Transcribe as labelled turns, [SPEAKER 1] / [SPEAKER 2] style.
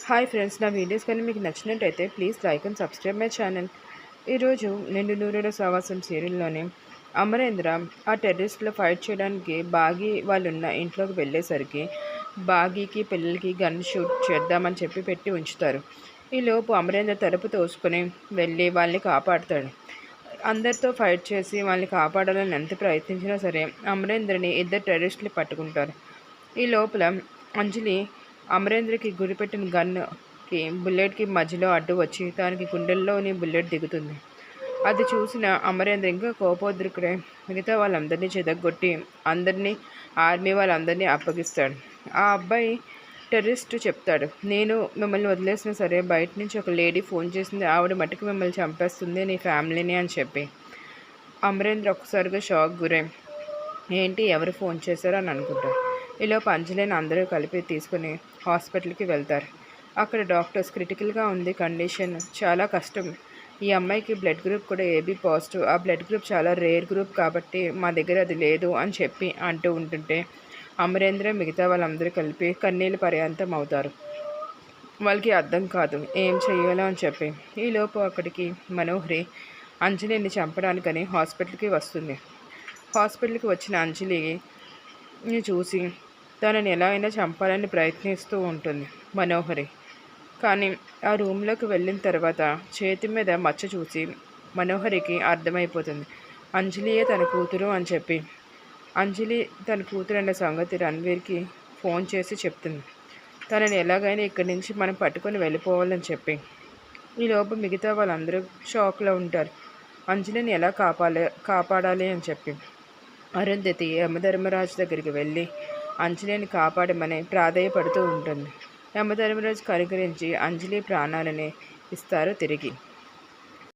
[SPEAKER 1] Hi friends, నా videos కానీ మీకు నచ్చినట్టయితే please like and subscribe my channel. ఈరోజు నిండు నూరేళ్ల సావాసం సీరియల్లోని అమరేంద్ర ఆ టెర్రరిస్ట్లో ఫైట్ చేయడానికి బాగీ వాళ్ళున్న ఇంట్లోకి వెళ్ళేసరికి బాగీకి పిల్లలకి గన్ షూట్ చేద్దామని చెప్పి పెట్టి ఉంచుతారు. ఈలోపు అమరేంద్ర తలుపు తోసుకొని వెళ్ళి వాళ్ళని కాపాడుతాడు. అందరితో ఫైట్ చేసి వాళ్ళని కాపాడాలని ఎంత ప్రయత్నించినా సరే అమరేంద్రని ఇద్దరు టెర్రరిస్టులు పట్టుకుంటారు. ఈ లోపల అంజలి అమరేంద్రకి గురిపెట్టిన గన్కి బుల్లెట్కి మధ్యలో అడ్డు వచ్చి దానికి గుండెల్లోని బుల్లెట్ దిగుతుంది. అది చూసిన అమరేంద్ర ఇంకా కోపోద్రికుడై మిగతా వాళ్ళందరినీ చెదగొట్టి అందరినీ ఆర్మీ వాళ్ళందరినీ అప్పగిస్తాడు. ఆ అబ్బాయి టెర్రరిస్ట్ చెప్తాడు, నేను మిమ్మల్ని వదిలేసినా సరే బయట నుంచి ఒక లేడీ ఫోన్ చేసింది, ఆవిడ మటుకు మిమ్మల్ని చంపేస్తుంది నీ ఫ్యామిలీని అని చెప్పి. అమరేంద్ర ఒక్కసారిగా షాక్ గురై ఏంటి ఎవరు ఫోన్ చేశారో అని అనుకుంటారు. ఈలోపు అంజలిని అందరూ కలిపి తీసుకుని హాస్పిటల్కి వెళ్తారు. అక్కడ డాక్టర్స్ క్రిటికల్గా ఉంది కండిషన్, చాలా కష్టం, ఈ అమ్మాయికి బ్లడ్ గ్రూప్ కూడా ఏబీ పాజిటివ్, ఆ బ్లడ్ గ్రూప్ చాలా రేర్ గ్రూప్ కాబట్టి మా దగ్గర అది లేదు అని చెప్పి అంటూ ఉంటుంటే అమరేంద్ర మిగతా వాళ్ళందరూ కలిపి కన్నీళ్ళు పర్యంతం అవుతారు. వాళ్ళకి అర్థం కాదు ఏం చెయ్యాలో అని చెప్పి. ఈలోపు అక్కడికి మనోహరి అంజలిని చంపడానికని హాస్పిటల్కి వస్తుంది. హాస్పిటల్కి వచ్చిన అంజలిని చూసి తనని ఎలా అయినా చంపాలని ప్రయత్నిస్తూ ఉంటుంది మనోహరి. కానీ ఆ రూమ్లోకి వెళ్ళిన తర్వాత చేతి మీద మచ్చ చూసి మనోహరికి అర్థమైపోతుంది అంజలియే తన కూతురు అని చెప్పి. అంజలి తన కూతురు అన్న సంగతి రణ్వీర్కి ఫోన్ చేసి చెప్తుంది. తనని ఎలాగైనా ఇక్కడి నుంచి మనం పట్టుకొని వెళ్ళిపోవాలని చెప్పి. ఈలోపు మిగతా వాళ్ళందరూ షాక్లో ఉంటారు. అంజలిని ఎలా కాపాడాలి అని చెప్పి. అరుంధతి యమధర్మరాజు దగ్గరికి వెళ్ళి అంజలిని కాపాడమని ప్రాధేయపడుతూ ఉంటుంది. యమధర్మరాజు కనికరించి అంజలి ప్రాణాలని ఇస్తారు తిరిగి.